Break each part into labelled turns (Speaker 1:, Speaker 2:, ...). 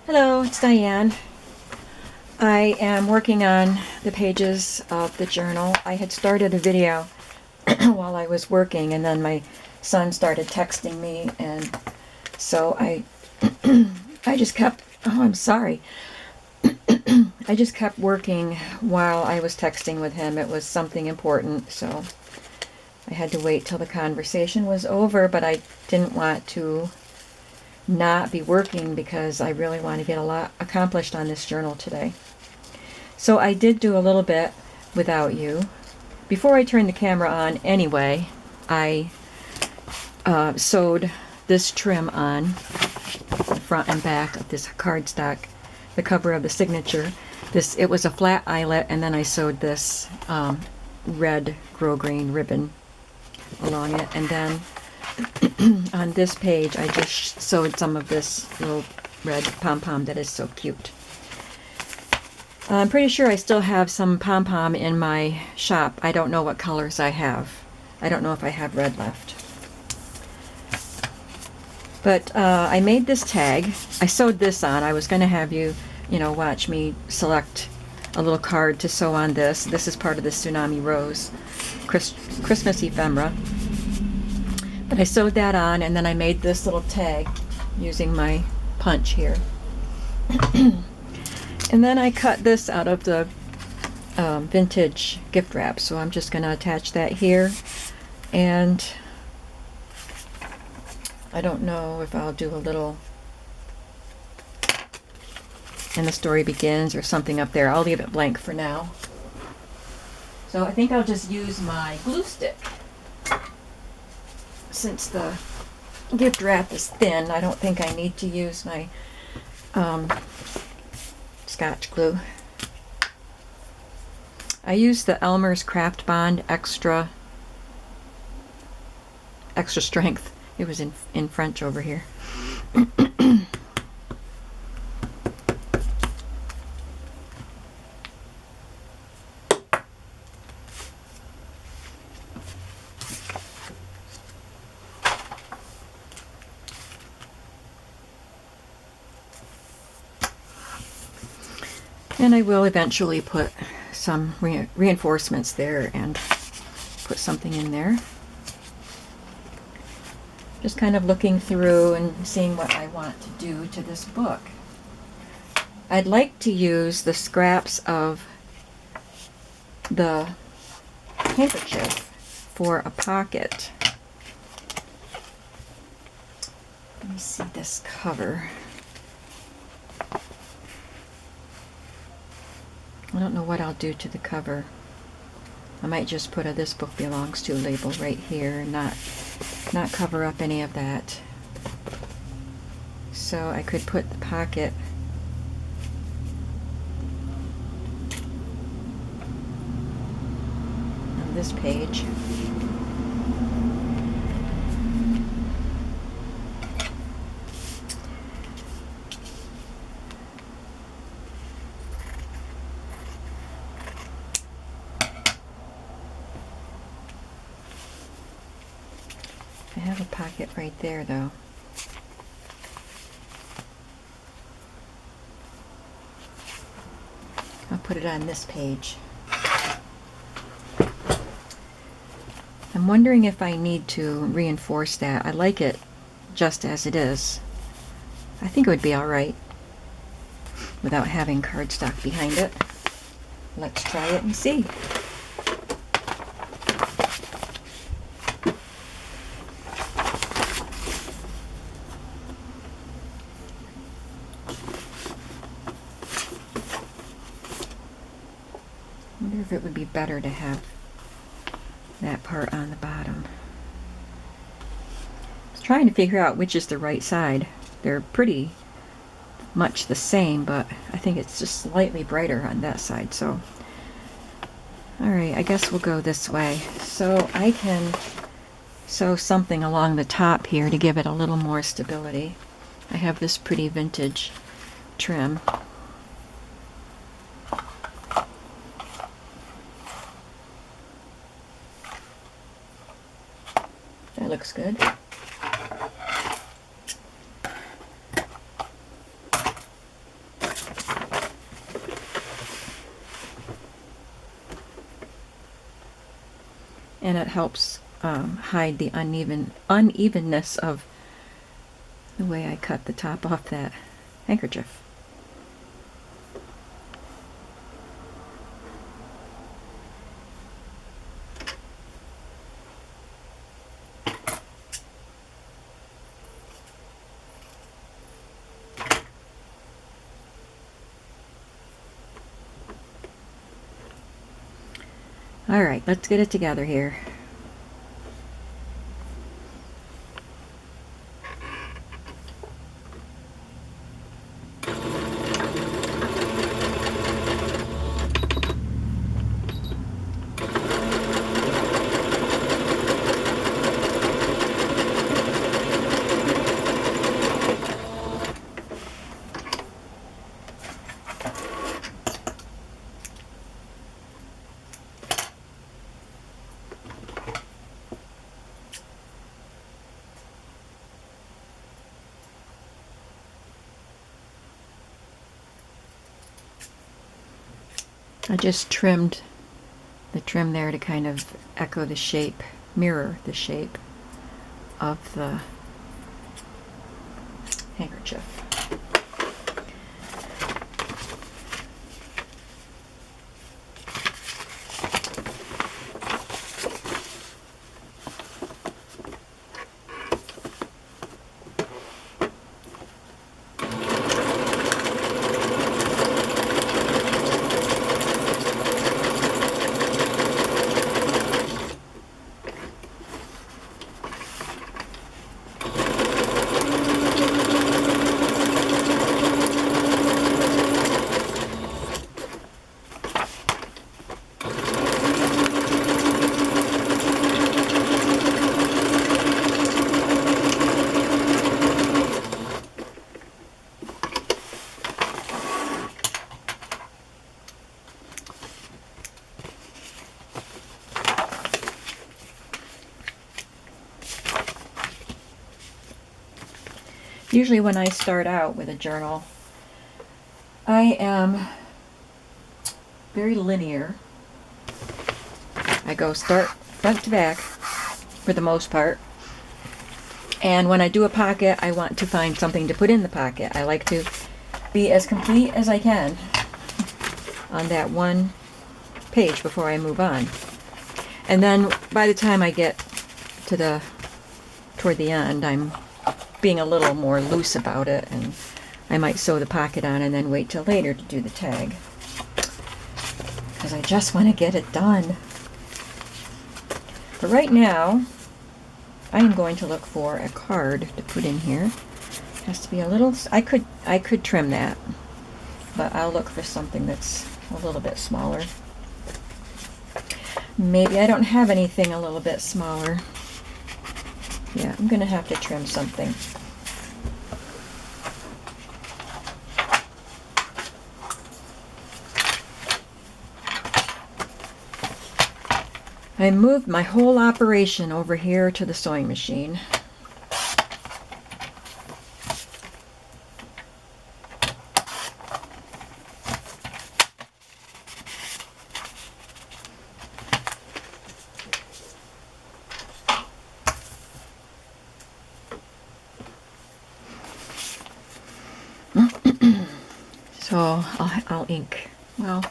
Speaker 1: Hello, it's Diane. I am working on the pages of the journal. I had started a video while I was working, and then my son started texting me, and so I just kept, oh, I'm sorry. I just kept working while I was texting with him. It was something important, so I had to wait till the conversation was over, but I didn't want to not be working because I really want to get a lot accomplished on this journal today. So I did do a little bit without you. Before I turned the camera on anyway, I sewed this trim on the front and back of this cardstock, the cover of the signature. It was a flat eyelet, and then I sewed this red grosgrain ribbon along it, and then on this page I just sewed some of this little red pom-pom that is so cute. I'm pretty sure I still have some pom-pom in my shop. I don't know what colors I have. I don't know if I have red left. But I made this tag. I sewed this on. I was going to have you, watch me select a little card to sew on this. This is part of the Tsunami Rose Christmas ephemera. But I sewed that on, and then I made this little tag using my punch here. And then I cut this out of the vintage gift wrap, so I'm just going to attach that here. And I don't know if I'll do a little "and the story begins" or something up there. I'll leave it blank for now. So I think I'll just use my glue stick. Since the gift wrap is thin, I don't think I need to use my Scotch glue. I used the Elmer's Craft Bond extra strength. It was in French over here. And I will eventually put some reinforcements there and put something in there. Just kind of looking through and seeing what I want to do to this book. I'd like to use the scraps of the handkerchief for a pocket. Let me see this cover. I don't know what I'll do to the cover. I might just put a "This Book Belongs To" label right here and not cover up any of that. So I could put the pocket on this page. I have a pocket right there, though. I'll put it on this page. I'm wondering if I need to reinforce that. I like it just as it is. I think it would be all right without having cardstock behind it. Let's try it and see. I wonder if it would be better to have that part on the bottom. I was trying to figure out which is the right side. They're pretty much the same, but I think it's just slightly brighter on that side. So, alright, I guess we'll go this way. So I can sew something along the top here to give it a little more stability. I have this pretty vintage trim. That looks good. and it helps hide the unevenness of the way I cut the top off that handkerchief. All right, let's get it together here. I just trimmed the trim there to kind of echo the shape, mirror the shape of the handkerchief. Usually when I start out with a journal, I am very linear. I go start front to back for the most part. And when I do a pocket, I want to find something to put in the pocket. I like to be as complete as I can on that one page before I move on. And then by the time I get to toward the end, I'm being a little more loose about it, and I might sew the pocket on and then wait till later to do the tag, because I just want to get it done. But right now, I am going to look for a card to put in here. It has to be a little, I could trim that, but I'll look for something that's a little bit smaller. Maybe I don't have anything a little bit smaller. Yeah, I'm going to have to trim something. I moved my whole operation over here to the sewing machine. So I'll ink. Well,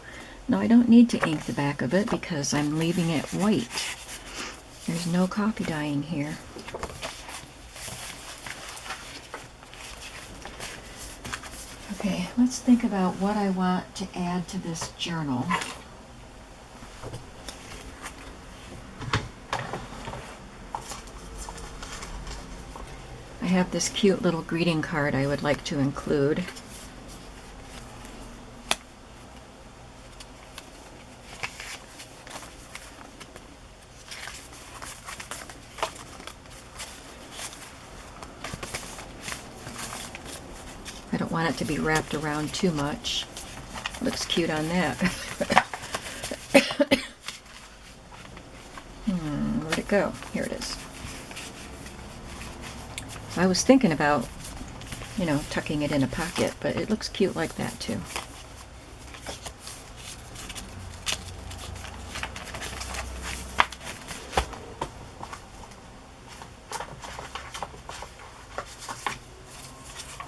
Speaker 1: no, I don't need to ink the back of it because I'm leaving it white. There's no copy dyeing here. Okay, let's think about what I want to add to this journal. I have this cute little greeting card I would like to include. I don't want it to be wrapped around too much. Looks cute on that. Where'd it go? Here it is. I was thinking about, tucking it in a pocket, but it looks cute like that too.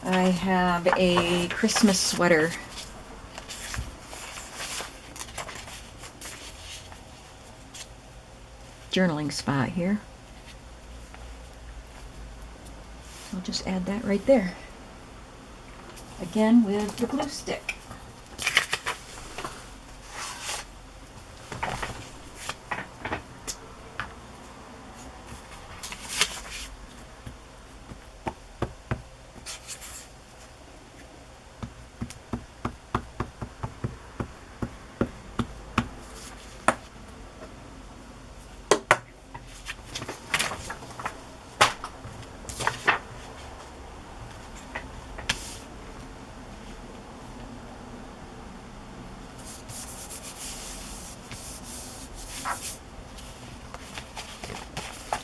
Speaker 1: I have a Christmas sweater. Journaling spot here. I'll just add that right there. Again with the glue stick.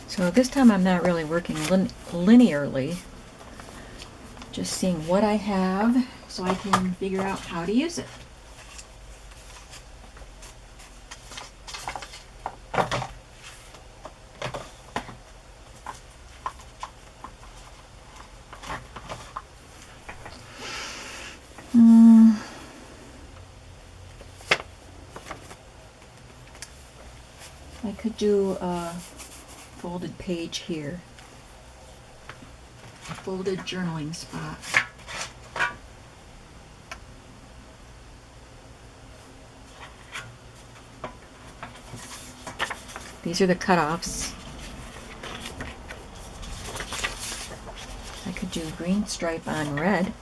Speaker 1: So this time I'm not really working linearly, just seeing what I have so I can figure out how to use it. I could do a folded page here, a folded journaling spot. These are the cutoffs. I could do green stripe on red.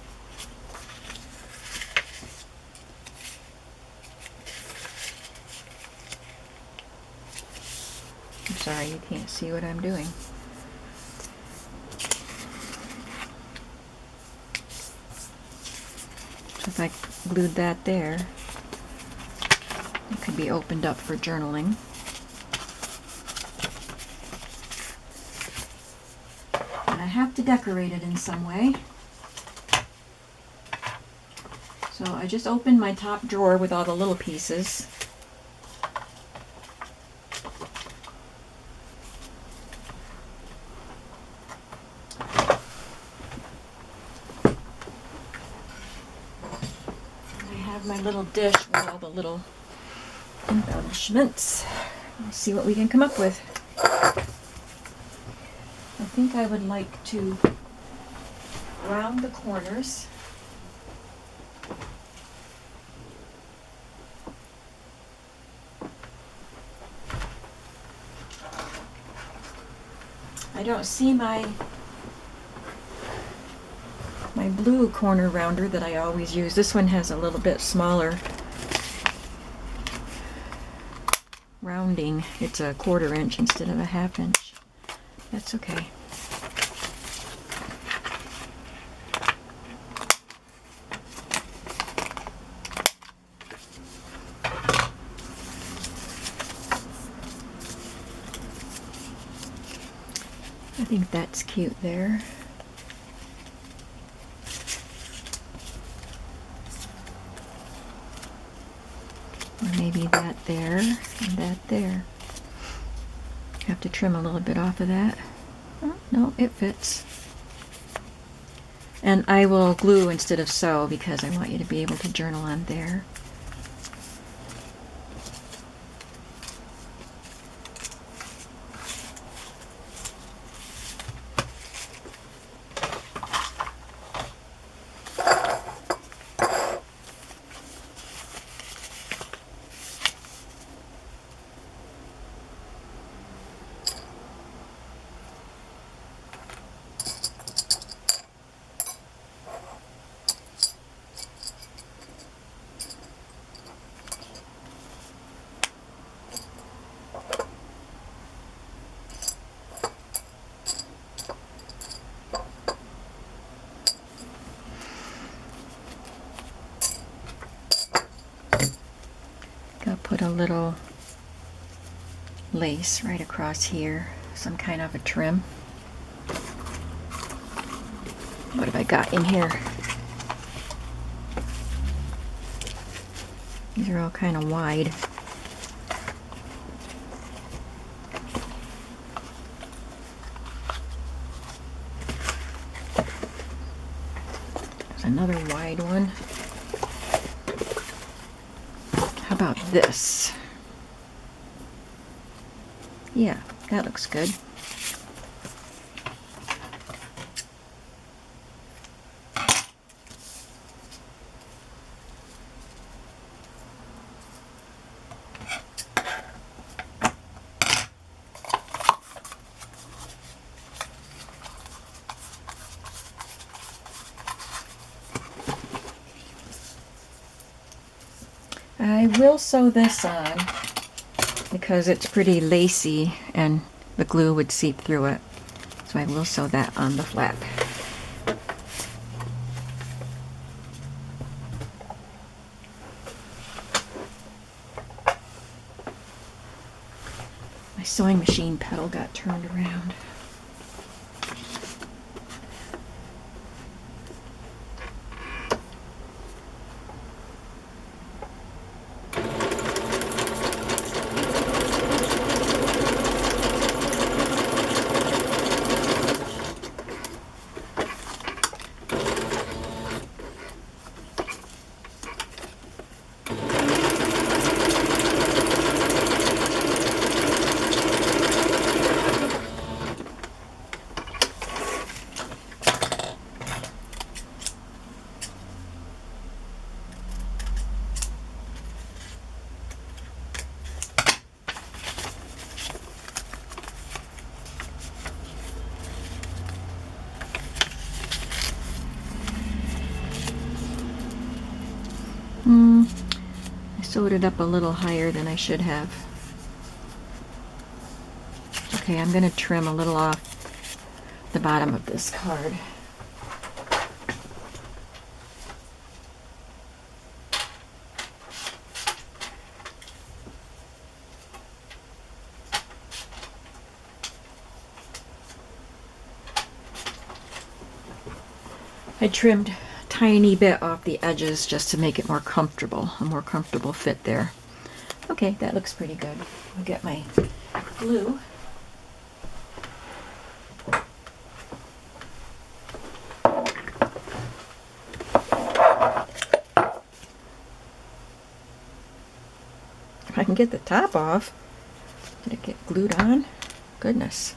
Speaker 1: I'm sorry, you can't see what I'm doing. So if I glued that there, it could be opened up for journaling. And I have to decorate it in some way. So I just opened my top drawer with all the little pieces. My little dish with all the little embellishments. Let's see what we can come up with. I think I would like to round the corners. I don't see my blue corner rounder that I always use. This one has a little bit smaller rounding. It's a 1/4 inch instead of a 1/2 inch. That's okay. I think that's cute there. Maybe that there and that there. Have to trim a little bit off of that. Oh, no, it fits. And I will glue instead of sew because I want you to be able to journal on there. I'll put a little lace right across here, some kind of a trim. What have I got in here? These are all kind of wide. another wide one. How about this? Yeah, that looks good. I will sew this on because it's pretty lacy and the glue would seep through it. So I will sew that on the flap. My sewing machine pedal got turned around. I sewed it up a little higher than I should have. Okay, I'm going to trim a little off the bottom of this card. I trimmed a tiny bit off the edges just to make it more comfortable, a more comfortable fit there. Okay, that looks pretty good. I'll get my glue. If I can get the top off. Did it get glued on? Goodness.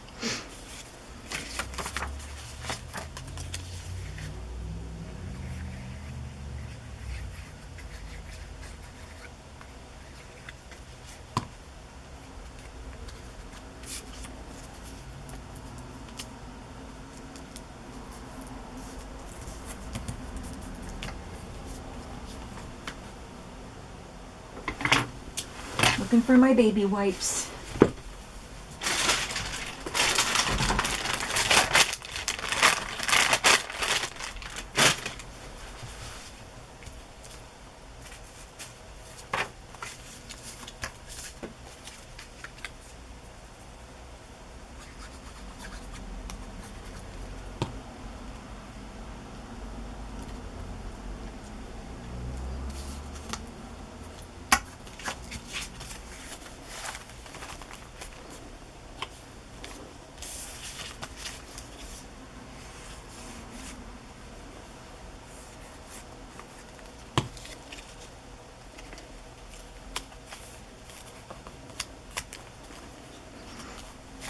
Speaker 1: Looking for my baby wipes.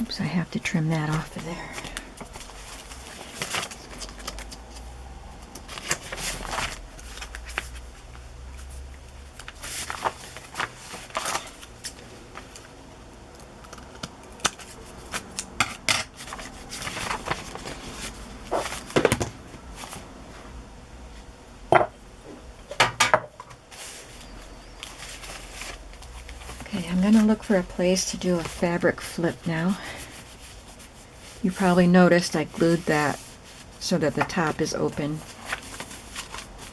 Speaker 1: Oops, I have to trim that off of there. Okay, I'm going to look for a place to do a fabric flip now. You probably noticed I glued that so that the top is open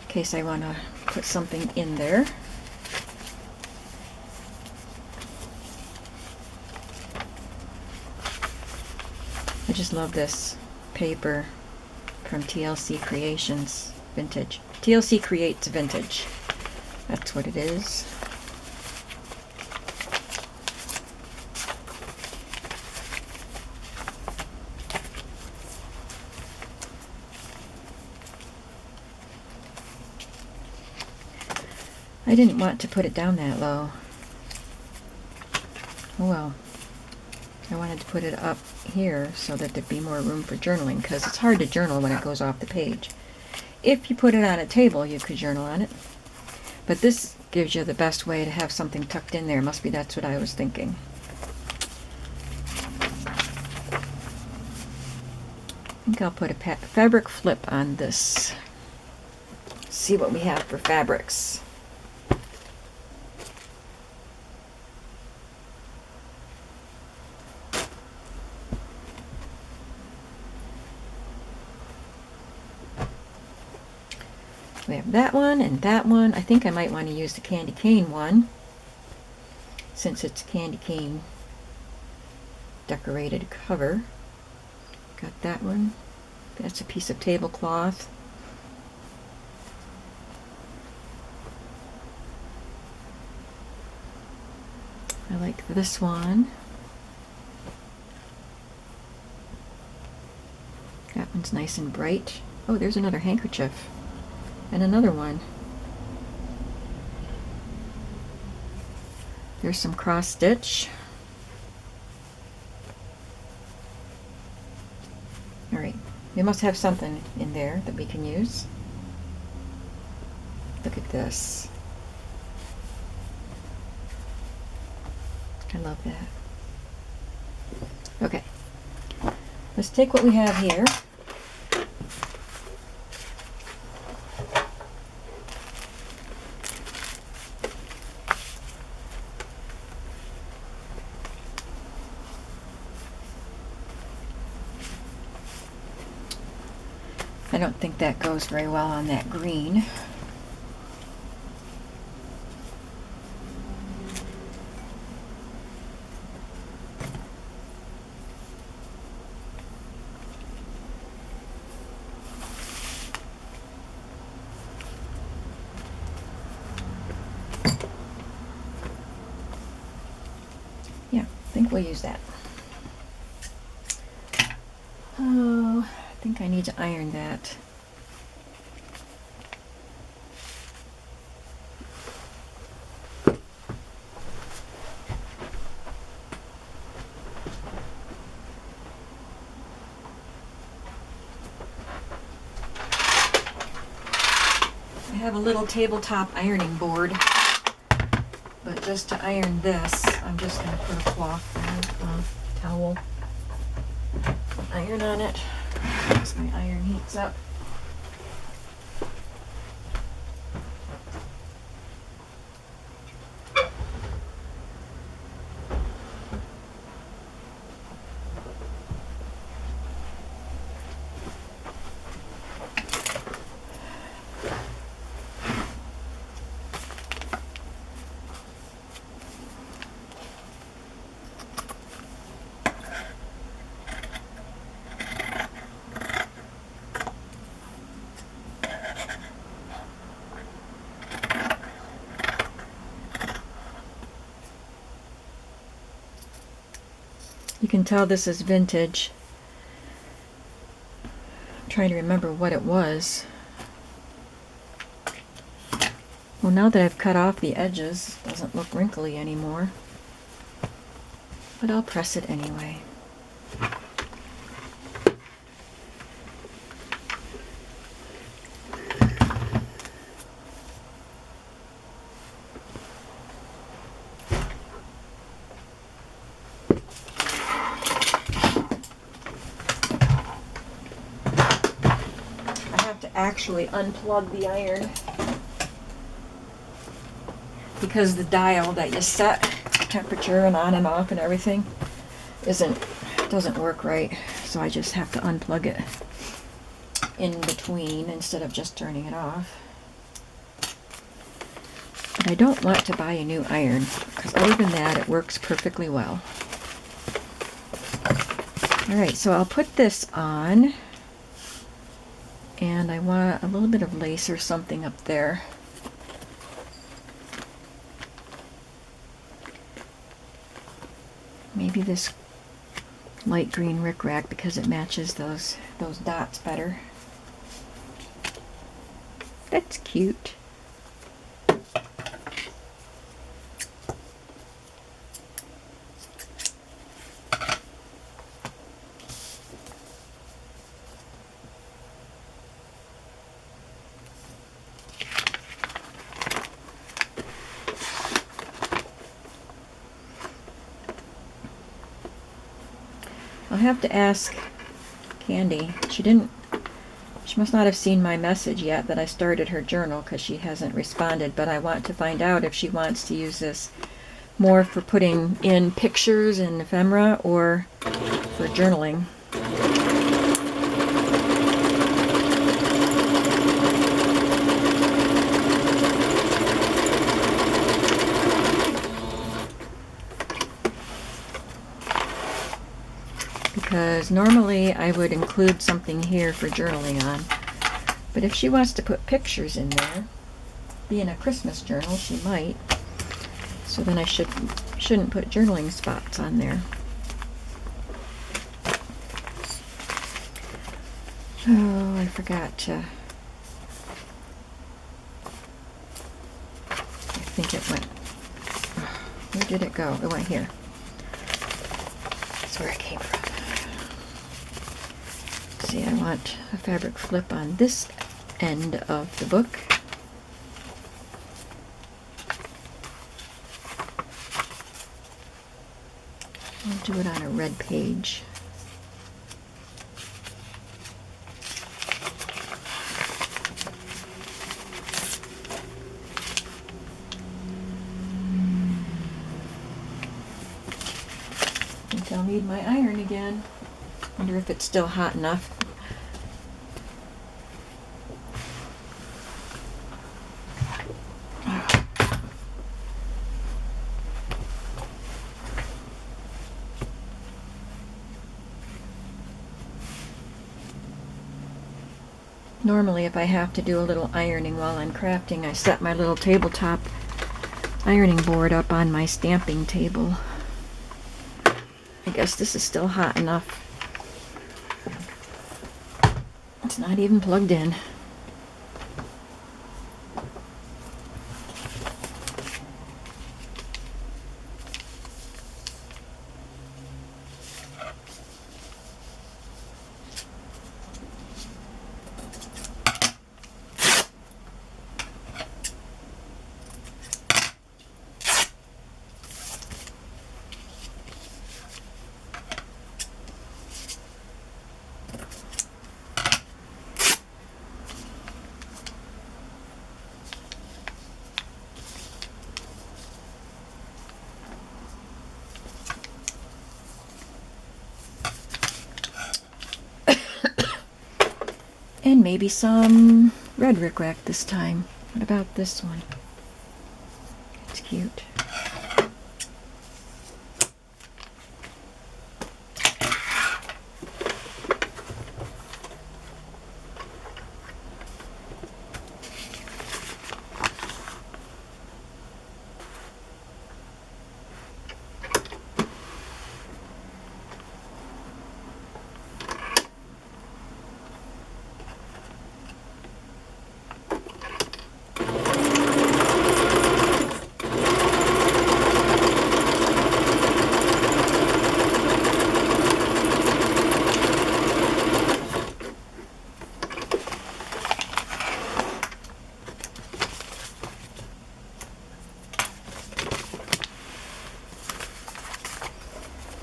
Speaker 1: in case I want to put something in there. I just love this paper from TLC Creations Vintage. TLC Creates Vintage. That's what it is. I didn't want to put it down that low. Oh well. I wanted to put it up here so that there'd be more room for journaling, because it's hard to journal when it goes off the page. If you put it on a table, you could journal on it. But this gives you the best way to have something tucked in there. Must be that's what I was thinking. I think I'll put a fabric flip on this. See what we have for fabrics. We have that one and that one. I think I might want to use the candy cane one, since it's a candy cane decorated cover. Got that one. That's a piece of tablecloth. I like this one. That one's nice and bright. Oh, there's another handkerchief. And another one. There's some cross stitch. Alright, we must have something in there that we can use. Look at this. I love that. Okay, let's take what we have here. I don't think that goes very well on that green. Yeah, I think we'll use that. Oh, I think I need to iron that. I have a little tabletop ironing board, but just to iron this, I'm just going to put a cloth towel iron on it as my iron heats up. You can tell this is vintage. I'm trying to remember what it was. Well, now that I've cut off the edges, it doesn't look wrinkly anymore. But I'll press it anyway. Actually unplug the iron because the dial that you set temperature and on and off and everything doesn't work right, so I just have to unplug it in between instead of just turning it off. But I don't want to buy a new iron, because other than that it works perfectly well. Alright, so I'll put this on. And I want a little bit of lace or something up there. Maybe this light green rickrack, because it matches those dots better. That's cute. have to ask Candy. She must not have seen my message yet that I started her journal, because she hasn't responded, but I want to find out if she wants to use this more for putting in pictures and ephemera or for journaling. Because normally I would include something here for journaling on. But if she wants to put pictures in there, being a Christmas journal, she might. So then I shouldn't put journaling spots on there. Oh, I forgot to... I think it went... Where did it go? It went here. That's where it came from. See, I want a fabric flip on this end of the book. I'll do it on a red page. I think I'll need my iron again. Wonder if it's still hot enough. Normally, if I have to do a little ironing while I'm crafting, I set my little tabletop ironing board up on my stamping table. I guess this is still hot enough. It's not even plugged in. And maybe some red rickrack this time. What about this one? It's cute.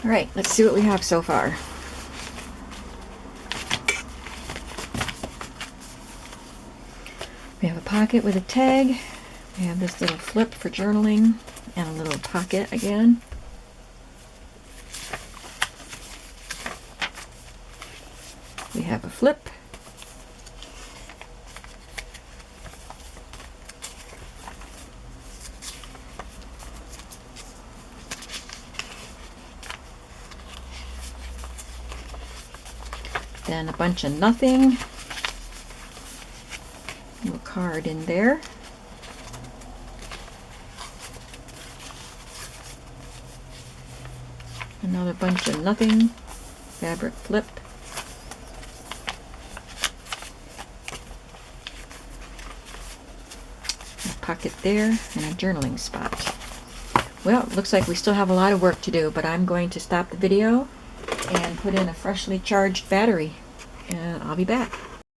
Speaker 1: All right, let's see what we have so far. We have a pocket with a tag. We have this little flip for journaling and a little pocket again. We have a flip. Then a bunch of nothing. Little card in there. Another bunch of nothing. Fabric flip. A pocket there and a journaling spot. Well, it looks like we still have a lot of work to do, but I'm going to stop the video and put in a freshly charged battery, and I'll be back.